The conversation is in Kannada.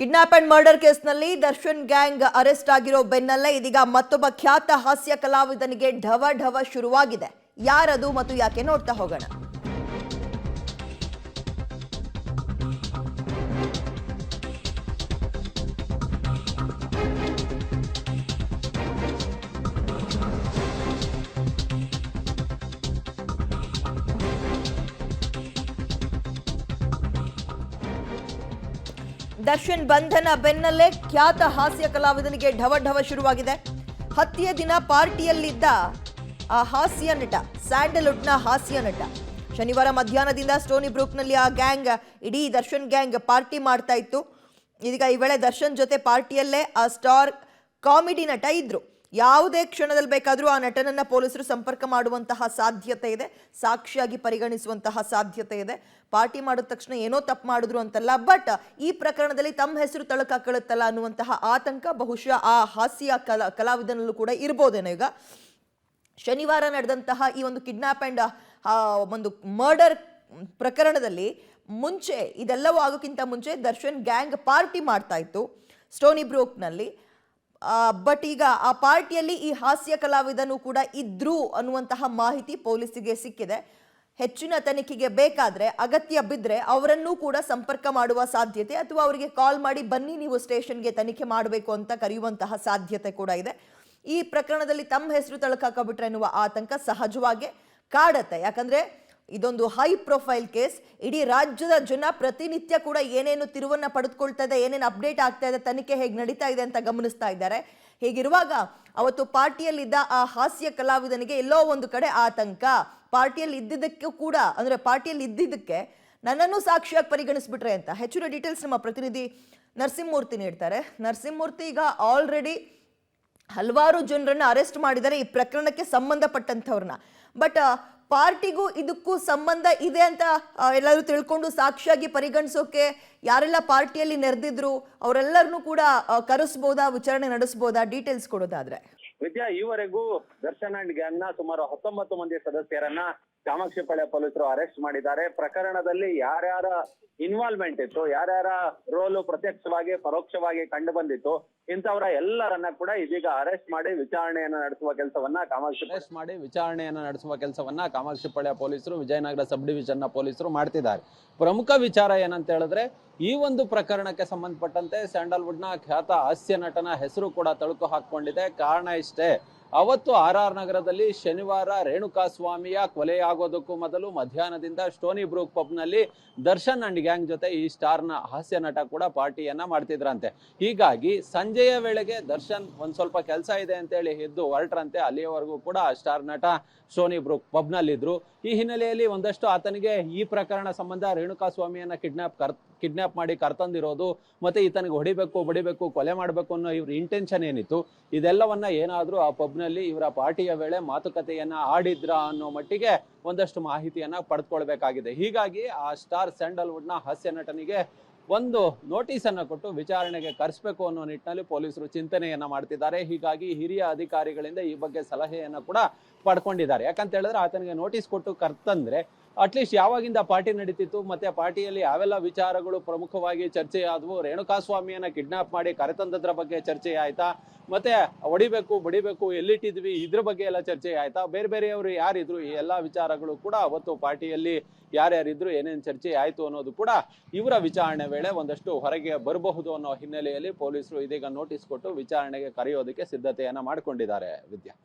ಕಿಡ್ನಾಪ್ ಅಂಡ್ ಮರ್ಡರ್ ಕೇಸ್ನಲ್ಲಿ ದರ್ಶನ್ ಗ್ಯಾಂಗ್ ಅರೆಸ್ಟ್ ಆಗಿರೋ ಬೆನ್ನಲ್ಲೇ ಇದೀಗ ಮತ್ತೊಬ್ಬ ಖ್ಯಾತ ಹಾಸ್ಯ ಕಲಾವಿದನಿಗೆ ಢವ ಢವ ಶುರುವಾಗಿದೆ. ಯಾರದು ಮತ್ತು ಯಾಕೆ ನೋಡ್ತಾ ಹೋಗೋಣ. ದರ್ಶನ್ ಬಂಧನ ಬೆನ್ನಲ್ಲೇ ಖ್ಯಾತ ಹಾಸ್ಯ ಕಲಾವಿದನಿಗೆ ಢವ ಢವ ಶುರುವಾಗಿದೆ. ಹತ್ಯೆ ದಿನ ಪಾರ್ಟಿಯಲ್ಲಿದ್ದ ಆ ಹಾಸ್ಯ ನಟ, ಸ್ಯಾಂಡಲ್ವುಡ್ನ ಹಾಸ್ಯ ನಟ, ಶನಿವಾರ ಮಧ್ಯಾಹ್ನದಿಂದ ಸ್ಟೋನಿ ಬ್ರೂಕ್ನಲ್ಲಿ ಆ ಗ್ಯಾಂಗ್, ಇಡೀ ದರ್ಶನ್ ಗ್ಯಾಂಗ್ ಪಾರ್ಟಿ ಮಾಡ್ತಾ ಇತ್ತು. ಇದೀಗ ಈ ವೇಳೆ ದರ್ಶನ್ ಜೊತೆ ಪಾರ್ಟಿಯಲ್ಲೇ ಆ ಸ್ಟಾರ್ ಕಾಮಿಡಿ ನಟ ಇದ್ರು. ಯಾವುದೇ ಕ್ಷಣದಲ್ಲಿ ಬೇಕಾದರೂ ಆ ನಟನನ್ನ ಪೊಲೀಸರು ಸಂಪರ್ಕ ಮಾಡುವಂತಹ ಸಾಧ್ಯತೆ ಇದೆ, ಸಾಕ್ಷಿಯಾಗಿ ಪರಿಗಣಿಸುವಂತಹ ಸಾಧ್ಯತೆ ಇದೆ. ಪಾರ್ಟಿ ಮಾಡಿದ ತಕ್ಷಣ ಏನೋ ತಪ್ಪು ಮಾಡಿದ್ರು ಅಂತಲ್ಲ, ಬಟ್ ಈ ಪ್ರಕರಣದಲ್ಲಿ ತಮ್ಮ ಹೆಸರು ತಳಕಾಕಳುತ್ತಲ್ಲ ಅನ್ನುವಂತಹ ಆತಂಕ ಬಹುಶಃ ಆ ಹಾಸ್ಯ ಕಲಾವಿದನಲ್ಲೂ ಕೂಡ ಇರ್ಬೋದೇನೋ. ಈಗ ಶನಿವಾರ ನಡೆದಂತಹ ಈ ಒಂದು ಕಿಡ್ನಾಪ್ ಅಂಡ್ ಒಂದು ಮರ್ಡರ್ ಪ್ರಕರಣದಲ್ಲಿ ಮುಂಚೆ, ಇದೆಲ್ಲವೂ ಆಗೋಕ್ಕಿಂತ ಮುಂಚೆ ದರ್ಶನ್ ಗ್ಯಾಂಗ್ ಪಾರ್ಟಿ ಮಾಡ್ತಾ ಇತ್ತು ಸ್ಟೋನಿ ಬ್ರೂಕ್ನಲ್ಲಿ. ಬಟ್ ಈಗ ಆ ಪಾರ್ಟಿಯಲ್ಲಿ ಈ ಹಾಸ್ಯ ಕಲಾವಿದನು ಕೂಡ ಇದ್ರು ಅನ್ನುವಂತಹ ಮಾಹಿತಿ ಪೊಲೀಸರಿಗೆ ಸಿಕ್ಕಿದೆ. ಹೆಚ್ಚಿನ ತನಿಖೆಗೆ ಬೇಕಾದ್ರೆ, ಅಗತ್ಯ ಬಿದ್ದರೆ ಅವರನ್ನೂ ಕೂಡ ಸಂಪರ್ಕ ಮಾಡುವ ಸಾಧ್ಯತೆ, ಅಥವಾ ಅವರಿಗೆ ಕಾಲ್ ಮಾಡಿ ಬನ್ನಿ ನೀವು ಸ್ಟೇಷನ್ಗೆ ತನಿಖೆ ಮಾಡಬೇಕು ಅಂತ ಕರೆಯುವಂತಹ ಸಾಧ್ಯತೆ ಕೂಡ ಇದೆ. ಈ ಪ್ರಕರಣದಲ್ಲಿ ತಮ್ಮ ಹೆಸರು ತಳಕಾಕಬಿಟ್ರೆ ಎನ್ನುವ ಆತಂಕ ಸಹಜವಾಗಿ ಕಾಡತ್ತೆ. ಯಾಕಂದ್ರೆ ಇದೊಂದು ಹೈ ಪ್ರೊಫೈಲ್ ಕೇಸ್. ಇಡೀ ರಾಜ್ಯದ ಜನ ಪ್ರತಿನಿತ್ಯ ಕೂಡ ಏನೇನು ತಿರುವನ್ನ ಪಡೆದುಕೊಳ್ತಾ ಇದೆ, ಏನೇನು ಅಪ್ಡೇಟ್ ಆಗ್ತಾ ಇದೆ, ತನಿಖೆ ಹೇಗೆ ನಡೀತಾ ಇದೆ ಅಂತ ಗಮನಿಸ್ತಾ ಇದ್ದಾರೆ. ಹೀಗಿರುವಾಗ ಅವತ್ತು ಪಾರ್ಟಿಯಲ್ಲಿದ್ದ ಆ ಹಾಸ್ಯ ಕಲಾವಿದನಿಗೆ ಎಲ್ಲೋ ಒಂದು ಕಡೆ ಆತಂಕ. ಪಾರ್ಟಿಯಲ್ಲಿ ಇದ್ದಿದ್ದಕ್ಕೂ ಕೂಡ, ಅಂದ್ರೆ ಪಾರ್ಟಿಯಲ್ಲಿ ಇದ್ದಿದ್ದಕ್ಕೆ ನನ್ನನ್ನು ಸಾಕ್ಷಿಯಾಗಿ ಪರಿಗಣಿಸ್ಬಿಟ್ರೆ ಅಂತ. ಹೆಚ್ಚಿನ ಡೀಟೇಲ್ಸ್ ನಮ್ಮ ಪ್ರತಿನಿಧಿ ನರಸಿಂಹಮೂರ್ತಿ ನೀಡ್ತಾರೆ. ನರಸಿಂಹಮೂರ್ತಿ, ಈಗ ಆಲ್ರೆಡಿ ಹಲವಾರು ಜನರನ್ನ ಅರೆಸ್ಟ್ ಮಾಡಿದ್ದಾರೆ ಈ ಪ್ರಕರಣಕ್ಕೆ ಸಂಬಂಧಪಟ್ಟಂಥವ್ರನ್ನ. ಬಟ್ ಪಾರ್ಟಿಗೂ ಇದಕ್ಕೂ ಸಂಬಂಧ ಇದೆ ಅಂತ ಎಲ್ಲರೂ ತಿಳ್ಕೊಂಡು ಸಾಕ್ಷಿಯಾಗಿ ಪರಿಗಣಿಸೋಕೆ ಯಾರೆಲ್ಲ ಪಾರ್ಟಿಯಲ್ಲಿ ನೆರೆದಿದ್ರು ಅವರೆಲ್ಲರನ್ನೂ ಕೂಡ ಕರೆಸ್ಬೋದಾ, ವಿಚಾರಣೆ ನಡೆಸಬಹುದಾ? ಡೀಟೇಲ್ಸ್ ಕೊಡೋದಾದ್ರೆ. ವಿದ್ಯಾ, ಈವರೆಗೂ ದರ್ಶನ್ ಅಂಡ್ ಗ್ಯಾಂಗ್ ನ ಸುಮಾರು 19 ಮಂದಿ ಸದಸ್ಯರನ್ನ ಕಾಮಾಕ್ಷಿಪಾಳ್ಯ ಪೊಲೀಸರು ಅರೆಸ್ಟ್ ಮಾಡಿದ್ದಾರೆ. ಪ್ರಕರಣದಲ್ಲಿ ಯಾರ್ಯಾರ ಇನ್ವಾಲ್ವ್ಮೆಂಟ್ ಇತ್ತು, ಯಾರ್ಯಾರ ರೋಲು ಪ್ರತ್ಯಕ್ಷವಾಗಿ ಪರೋಕ್ಷವಾಗಿ ಕಂಡು ಬಂದಿತ್ತು, ಇಂಥವರ ಎಲ್ಲರನ್ನ ಕೂಡ ಇದೀಗ ಅರೆಸ್ಟ್ ಮಾಡಿ ವಿಚಾರಣೆಯನ್ನ ನಡೆಸುವ ಕೆಲಸವನ್ನ ಕಾಮಾಕ್ಷಿಪಾಳ್ಯ ಪೊಲೀಸರು, ವಿಜಯನಗರ ಸಬ್ ಡಿವಿಷನ್ ನ ಪೊಲೀಸರು ಮಾಡ್ತಿದ್ದಾರೆ. ಪ್ರಮುಖ ವಿಚಾರ ಏನಂತ ಹೇಳಿದ್ರೆ, ಈ ಒಂದು ಪ್ರಕರಣಕ್ಕೆ ಸಂಬಂಧಪಟ್ಟಂತೆ ಸ್ಯಾಂಡಲ್ವುಡ್ ನ ಖ್ಯಾತ ಹಾಸ್ಯ ನಟನ ಹೆಸರು ಕೂಡ ತಳುಕು ಹಾಕೊಂಡಿದೆ. ಕಾರಣ ಇಷ್ಟೇ, ಅವತ್ತು RR ನಗರದಲ್ಲಿ ಶನಿವಾರ ರೇಣುಕಾಸ್ವಾಮಿಯ ಕೊಲೆಯಾಗೋದಕ್ಕೂ ಮೊದಲು ಮಧ್ಯಾಹ್ನದಿಂದ ಸ್ಟೋನಿ ಬ್ರೂಕ್ ಪಬ್ನಲ್ಲಿ ದರ್ಶನ್ ಅಂಡ್ ಗ್ಯಾಂಗ್ ಜೊತೆ ಈ ಸ್ಟಾರ್ನ ಹಾಸ್ಯ ನಟ ಕೂಡ ಪಾರ್ಟಿಯನ್ನ ಮಾಡ್ತಿದ್ರಂತೆ. ಹೀಗಾಗಿ ಸಂಜೆಯ ವೇಳೆಗೆ ದರ್ಶನ್ ಒಂದ್ ಸ್ವಲ್ಪ ಕೆಲಸ ಇದೆ ಅಂತೇಳಿ ಎದ್ದು ಹೊರಟ್ರಂತೆ. ಅಲ್ಲಿಯವರೆಗೂ ಕೂಡ ಸ್ಟಾರ್ ನಟ ಸ್ಟೋನಿ ಬ್ರೂಕ್ ಪಬ್ನಲ್ಲಿದ್ರು. ಈ ಹಿನ್ನೆಲೆಯಲ್ಲಿ ಒಂದಷ್ಟು ಆತನಿಗೆ ಈ ಪ್ರಕರಣ ಸಂಬಂಧ ರೇಣುಕಾಸ್ವಾಮಿಯನ್ನ ಕಿಡ್ನಾಪ್ ಮಾಡಿ ಕರ್ತಂದಿರೋದು, ಮತ್ತೆ ಈತನಿಗೆ ಹೊಡಿಬೇಕು, ಬಡಿಬೇಕು, ಕೊಲೆ ಮಾಡಬೇಕು ಅನ್ನೋ ಇವ್ರ ಇಂಟೆನ್ಷನ್ ಏನಿತ್ತು, ಇದೆಲ್ಲವನ್ನ ಏನಾದ್ರೂ ಆ ಪಬ್ನಲ್ಲಿ ಇವರ ಪಾರ್ಟಿಯ ವೇಳೆ ಮಾತುಕತೆಯನ್ನ ಆಡಿದ್ರ ಅನ್ನೋ ಮಟ್ಟಿಗೆ ಒಂದಷ್ಟು ಮಾಹಿತಿಯನ್ನ ಪಡೆದುಕೊಳ್ಬೇಕಾಗಿದೆ. ಹೀಗಾಗಿ ಆ ಸ್ಟಾರ್ ಸ್ಯಾಂಡಲ್ವುಡ್ ನ ಹಾಸ್ಯ ನಟನಿಗೆ ಒಂದು ನೋಟಿಸ್ ಅನ್ನ ಕೊಟ್ಟು ವಿಚಾರಣೆಗೆ ಕರೆಸಬೇಕು ಅನ್ನೋ ನಿಟ್ಟಿನಲ್ಲಿ ಪೊಲೀಸರು ಚಿಂತನೆಯನ್ನ ಮಾಡ್ತಿದ್ದಾರೆ. ಹೀಗಾಗಿ ಹಿರಿಯ ಅಧಿಕಾರಿಗಳಿಂದ ಈ ಬಗ್ಗೆ ಸಲಹೆಯನ್ನ ಕೂಡ ಪಡ್ಕೊಂಡಿದ್ದಾರೆ. ಯಾಕಂತ ಹೇಳಿದ್ರೆ, ಆತನಿಗೆ ನೋಟಿಸ್ ಕೊಟ್ಟು ಕರ್ತಂದ್ರೆ ಅಟ್ಲೀಸ್ಟ್ ಯಾವಾಗಿಂದ ಪಾರ್ಟಿ ನಡೀತಿತ್ತು, ಮತ್ತೆ ಪಾರ್ಟಿಯಲ್ಲಿ ಯಾವೆಲ್ಲ ವಿಚಾರಗಳು ಪ್ರಮುಖವಾಗಿ ಚರ್ಚೆ ಆದವು, ರೇಣುಕಾಸ್ವಾಮಿಯನ್ನ ಕಿಡ್ನಾಪ್ ಮಾಡಿ ಕರೆತಂದದ್ರ ಬಗ್ಗೆ ಚರ್ಚೆ ಆಯ್ತಾ, ಮತ್ತೆ ಹೊಡಿಬೇಕು, ಬಡಿಬೇಕು, ಎಲ್ಲಿಟ್ಟಿದ್ವಿ ಇದ್ರ ಬಗ್ಗೆ ಎಲ್ಲ ಚರ್ಚೆ ಆಯ್ತಾ, ಬೇರೆ ಬೇರೆಯವರು ಯಾರಿದ್ರು, ಈ ಎಲ್ಲಾ ವಿಚಾರಗಳು ಕೂಡ ಅವತ್ತು ಪಾರ್ಟಿಯಲ್ಲಿ ಯಾರ್ಯಾರಿದ್ರು, ಏನೇನು ಚರ್ಚೆ ಆಯ್ತು ಅನ್ನೋದು ಕೂಡ ಇವರ ವಿಚಾರಣೆ ವೇಳೆ ಒಂದಷ್ಟು ಹೊರಗೆ ಬರಬಹುದು ಅನ್ನೋ ಹಿನ್ನೆಲೆಯಲ್ಲಿ ಪೊಲೀಸರು ಇದೀಗ ನೋಟಿಸ್ ಕೊಟ್ಟು ವಿಚಾರಣೆಗೆ ಕರೆಯೋದಕ್ಕೆ ಸಿದ್ಧತೆಯನ್ನ ಮಾಡ್ಕೊಂಡಿದ್ದಾರೆ. ವಿದ್ಯಾ.